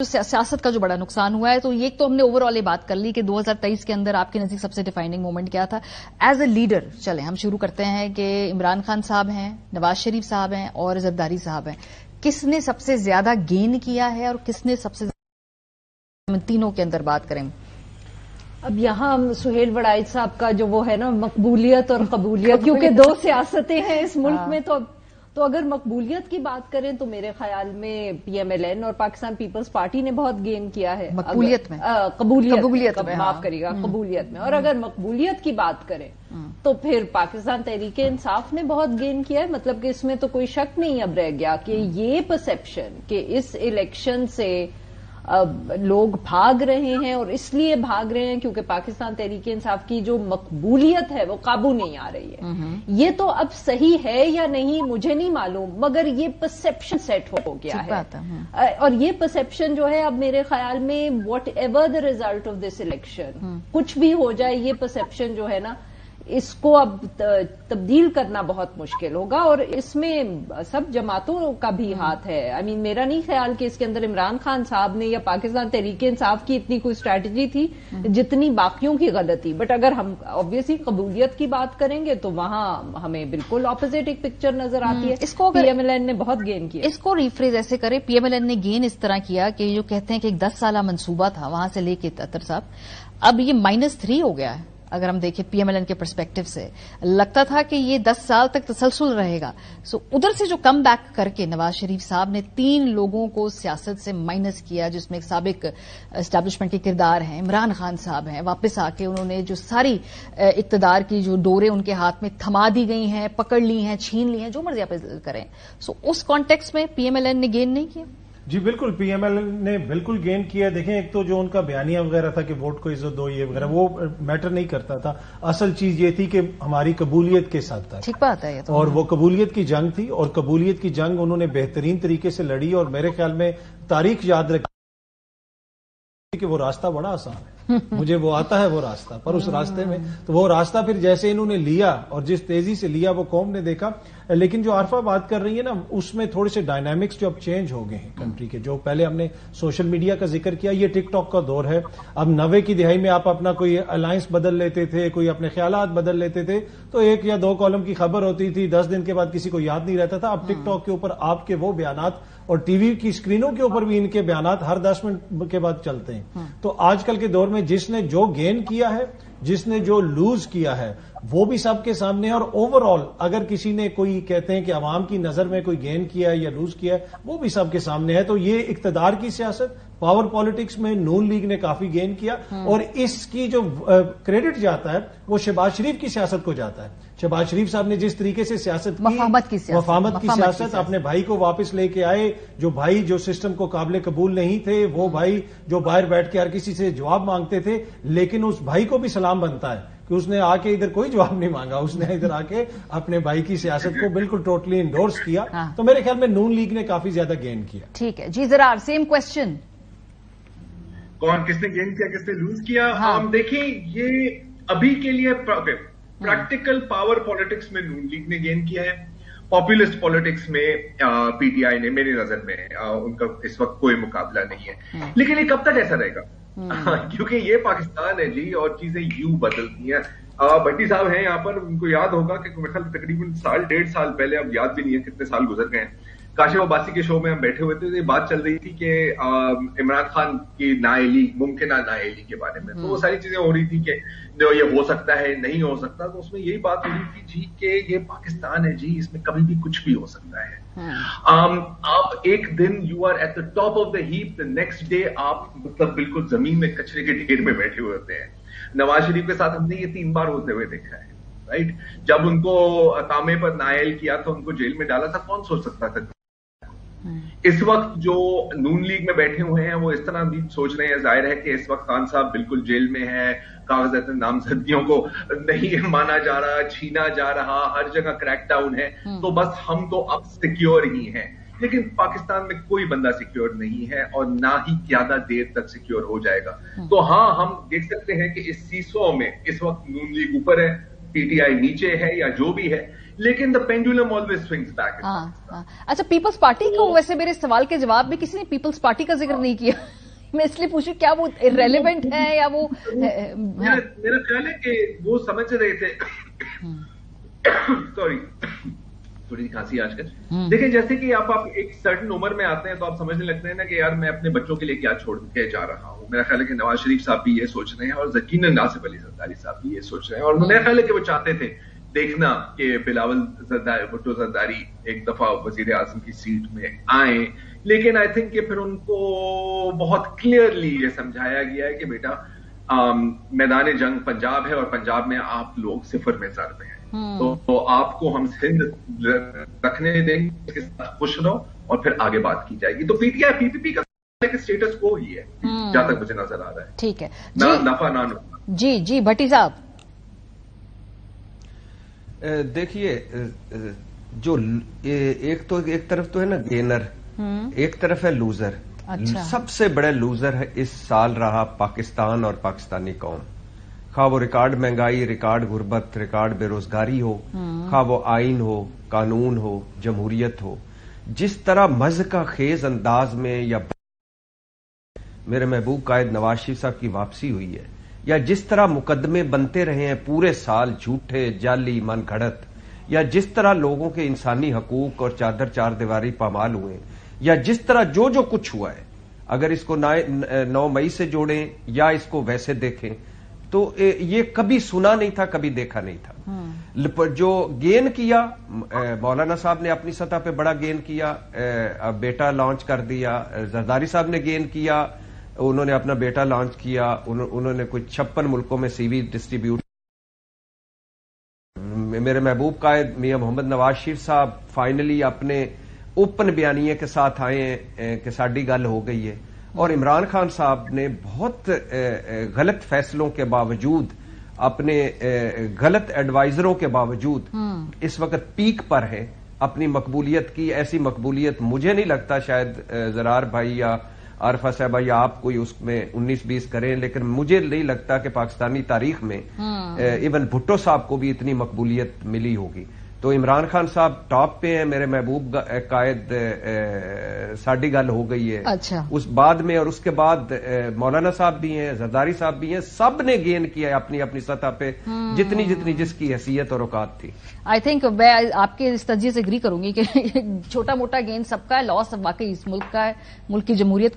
सियासत का जो बड़ा नुकसान हुआ है, तो ये तो हमने ओवरऑल ये बात कर ली कि 2023 के अंदर आपके नजदीक सबसे डिफाइनिंग मोमेंट क्या था एज ए लीडर। चलें हम शुरू करते हैं कि इमरान खान साहब हैं, नवाज शरीफ साहब हैं और जरदारी साहब हैं, किसने सबसे ज्यादा गेन किया है और किसने सबसे ज्यादा, तीनों के अंदर बात करें। अब यहाँ हम सुहेल वड़ाइच साहब का जो वो है ना मकबूलियत और कबूलियत, क्योंकि दो सियासतें हैं इस मुल्क में, तो अगर मकबूलियत की बात करें तो मेरे ख्याल में PMLN और पाकिस्तान पीपल्स पार्टी ने बहुत गेन किया है मकबूलियत में, कबूलियत में, माफ करिएगा, कबूलियत में। और अगर मकबूलियत की बात करें तो फिर पाकिस्तान तहरीक इंसाफ ने बहुत गेन किया है। मतलब कि इसमें तो कोई शक नहीं अब रह गया कि ये परसेप्शन कि इस इलेक्शन से लोग भाग रहे हैं, और इसलिए भाग रहे हैं क्योंकि पाकिस्तान तहरीक इंसाफ की जो मकबूलियत है वो काबू नहीं आ रही है। ये तो अब सही है या नहीं मुझे नहीं मालूम, मगर ये परसेप्शन सेट हो गया है। और ये परसेप्शन जो है अब मेरे ख्याल में what ever the result of this election, कुछ भी हो जाए, ये परसेप्शन जो है ना इसको अब तब्दील करना बहुत मुश्किल होगा। और इसमें सब जमातों का भी हाथ है। आई मीन मेरा नहीं ख्याल कि इसके अंदर इमरान खान साहब ने या पाकिस्तान तहरीक इंसाफ की इतनी कोई स्ट्रैटेजी थी जितनी बाकियों की गलती। बट अगर हम ऑब्वियसली कबूलियत की बात करेंगे तो वहां हमें बिल्कुल ऑपोजिट एक पिक्चर नजर आती है। इसको PMLN ने बहुत गेन किया। इसको रिफ्रेज ऐसे करें, PMLN ने गेन इस तरह किया कि जो कहते हैं कि एक 10 साल मंसूबा था वहां से लेके अतर साहब, अब ये -3 हो गया है। अगर हम देखें PMLN के पर्सपेक्टिव से, लगता था कि ये 10 साल तक तसलसल रहेगा। सो उधर से जो कम बैक करके नवाज शरीफ साहब ने 3 लोगों को सियासत से माइनस किया, जिसमें एक साबिक एस्टैब्लिशमेंट के किरदार हैं, इमरान खान साहब हैं, वापस आके उन्होंने जो सारी इक्तदार की जो डोरें उनके हाथ में थमा दी गई हैं, पकड़ ली हैं, छीन ली हैं, जो मर्जी आप करें। सो उस कॉन्टेक्स्ट में PMLN ने गेन नहीं किया। जी बिल्कुल, PMLN ने बिल्कुल गेन किया। देखें, एक तो जो उनका बयानिया वगैरह था कि वोट को इज्जत दो, ये वगैरह, वो मैटर नहीं करता था। असल चीज ये थी कि हमारी कबूलियत के साथ था। ठीक बात है ये तो। और वो कबूलियत की जंग थी, और कबूलियत की जंग उन्होंने बेहतरीन तरीके से लड़ी। और मेरे ख्याल में तारीख याद रखी कि वो रास्ता बड़ा आसान है, मुझे वो आता है वो रास्ता, पर उस रास्ते में तो वो रास्ता फिर जैसे इन्होंने लिया और जिस तेजी से लिया वो कौम ने देखा। लेकिन जो आरफा बात कर रही है ना, उसमें थोड़े से डायनामिक्स जो अब चेंज हो गए हैं कंट्री के। जो पहले हमने सोशल मीडिया का जिक्र किया, ये टिकटॉक का दौर है। अब 90 की दिहाई में आप अपना कोई अलायंस बदल लेते थे, कोई अपने ख्यालात बदल लेते थे, तो 1 या 2 कॉलम की खबर होती थी, 10 दिन के बाद किसी को याद नहीं रहता था। अब टिकटॉक के ऊपर आपके वो बयानात और टीवी की स्क्रीनों के ऊपर भी इनके बयानात हर 10 मिनट के बाद चलते हैं। तो आजकल के दौर में जिसने जो गेन किया है, जिसने जो लूज किया है, वो भी सबके सामने है। और ओवरऑल अगर किसी ने कोई कहते हैं कि अवाम की नजर में कोई गेन किया है या लूज किया है, वो भी सबके सामने है। तो ये इक्तदार की सियासत, पावर पॉलिटिक्स में नून लीग ने काफी गेन किया। और इसकी जो क्रेडिट जाता है वो शहबाज शरीफ की सियासत को जाता है। शहबाज शरीफ साहब ने जिस तरीके से सियासत की, वफामत की सियासत, अपने भाई को वापस लेके आए, जो भाई जो सिस्टम को काबिल कबूल नहीं थे, वो भाई जो बाहर बैठ के हर किसी से जवाब मांगते थे, लेकिन उस भाई को भी सलाम बनता है कि उसने आके इधर कोई जवाब नहीं मांगा, उसने इधर आके अपने भाई की सियासत को बिल्कुल टोटली इंडोर्स किया। तो मेरे ख्याल में नून लीग ने काफी ज्यादा गेन किया। ठीक है जी, जरा सेम क्वेश्चन, कौन किसने गेन किया, किसने लूज किया? देखिए, ये अभी के लिए प्रैक्टिकल पावर पॉलिटिक्स में नून लीग ने गेन किया है। पॉपुलिस्ट पॉलिटिक्स में PTI ने, मेरी नजर में उनका इस वक्त कोई मुकाबला नहीं है। लेकिन ये कब तक ऐसा रहेगा? क्योंकि ये पाकिस्तान है जी, और चीजें यूं बदलती हैं। भट्टी साहब हैं यहाँ पर, उनको याद होगा कि मेरे ख्याल तकरीबन 1.5 साल पहले, अब याद भी नहीं है कितने साल गुजर गए हैं, काशिफ अब्बासी के शो में हम बैठे हुए थे, तो ये बात चल रही थी कि इमरान खान की नाअहली, मुमकिन नाअहली के बारे में। तो वो सारी चीजें हो रही थी कि ये हो सकता है, नहीं हो सकता। तो उसमें यही बात हो रही थी जी कि ये पाकिस्तान है जी, इसमें कभी भी कुछ भी हो सकता है। आप एक दिन you are at the top of the heap, the next day आप मतलब बिल्कुल जमीन में कचरे के ढेर में बैठे हुए होते हैं। नवाज शरीफ के साथ हमने ये 3 बार होते हुए देखा है, राइट? जब उनको तामे पर नायल किया तो उनको जेल में डाला था, कौन सोच सकता था? इस वक्त जो नून लीग में बैठे हुए हैं वो इस तरह भी सोच रहे हैं। जाहिर है कि इस वक्त खान साहब बिल्कुल जेल में है, कागजात नामजदगियों को नहीं माना जा रहा, छीना जा रहा, हर जगह क्रैकडाउन है। तो बस हम तो अब सिक्योर ही हैं। लेकिन पाकिस्तान में कोई बंदा सिक्योर नहीं है, और ना ही ज्यादा देर तक सिक्योर हो जाएगा। तो हाँ, हम देख सकते हैं कि इस सीसो में इस वक्त नून लीग ऊपर है, PTI नीचे है, या जो भी है। लेकिन the pendulum always swings back. अच्छा, पीपल्स पार्टी को वैसे मेरे सवाल के जवाब में किसी ने पीपल्स पार्टी का जिक्र नहीं किया। मैं इसलिए पूछू क्या वो इररेलेवेंट है या वो मेरा ख्याल है कि वो समझ रहे थे सॉरी थोड़ी खांसी आजकल। देखिए जैसे कि आप एक सर्टन उम्र में आते हैं तो आप समझने लगते हैं ना कि यार मैं अपने बच्चों के लिए क्या छोड़ के जा रहा हूं। मेरा ख्याल है कि नवाज शरीफ साहब भी ये सोच रहे हैं और यकीनन आसिफ अली जरदारी साहब भी ये सोच रहे हैं, और मेरा ख्याल है कि वो चाहते थे देखना कि बिलावल भुट्टो जरदारी एक दफा वजीर आजम की सीट में आए, लेकिन आई थिंक कि फिर उनको बहुत क्लियरली ये समझाया गया है कि बेटा मैदान जंग पंजाब है और पंजाब में आप लोग सिफर में जर में हैं, तो आपको हम सिंध रखने देंगे, इसके साथ खुश रहो और फिर आगे बात की जाएगी। तो पीटीआई पीपीपी का स्टेटस को ही है जहां तक मुझे नजर आ रहा है। ठीक है, ना नफा ना नुकसान। जी भट्टी साहब देखिए, जो एक तरफ तो है ना गेनर, एक तरफ है लूजर। अच्छा। सबसे बड़े लूजर है इस साल रहा पाकिस्तान और पाकिस्तानी कौम, खा वो रिकॉर्ड महंगाई, रिकॉर्ड गुर्बत, रिकॉर्ड बेरोजगारी हो, खा वो आइन हो, कानून हो, जमहूरियत हो। जिस तरह मज़ का खेज अंदाज में या मेरे महबूब कायद नवाज शरीफ साहब की वापसी हुई है, या जिस तरह मुकदमे बनते रहे हैं पूरे साल, झूठे जाली मन घड़त, या जिस तरह लोगों के इंसानी हकूक और चादर चार दीवारी पामाल हुए, या जिस तरह जो कुछ हुआ है, अगर इसको 9 मई से जोड़ें या इसको वैसे देखें तो ये कभी सुना नहीं था, कभी देखा नहीं था। जो गेन किया मौलाना साहब ने अपनी सतह पे बड़ा गेन किया, बेटा लॉन्च कर दिया, जरदारी साहब ने गेन किया, उन्होंने अपना बेटा लॉन्च किया, उन्होंने कुछ 56 मुल्कों में सीवी डिस्ट्रीब्यूट। मेरे महबूब कायद मियां मोहम्मद नवाज शरीफ साहब फाइनली अपने ओपन बयानिए के साथ आए हैं कि साडी गल हो गई है, और इमरान खान साहब ने बहुत गलत फैसलों के बावजूद, अपने गलत एडवाइजरों के बावजूद इस वक्त पीक पर है अपनी मकबूलियत की। ऐसी मकबूलियत मुझे नहीं लगता शायद जरार भाई या आरफा साहबा या आप कोई उसमें 19-20 करें, लेकिन मुझे नहीं लगता कि पाकिस्तानी तारीख में इवन भुट्टो साहब को भी इतनी मकबूलियत मिली होगी। तो इमरान खान साहब टॉप पे हैं, मेरे महबूब कायद साडी गल हो गई है। अच्छा। उस बाद में और उसके बाद मौलाना साहब भी हैं, जरदारी साहब भी हैं, सब ने गेन किया है अपनी अपनी सतह पे जितनी जिसकी हैसियत और औकात थी। आई थिंक मैं आपके इस तज्जिए से एग्री करूंगी कि छोटा मोटा गेन सबका है, लॉस वाकई इस मुल्क का है, मुल्क की जमहूरियत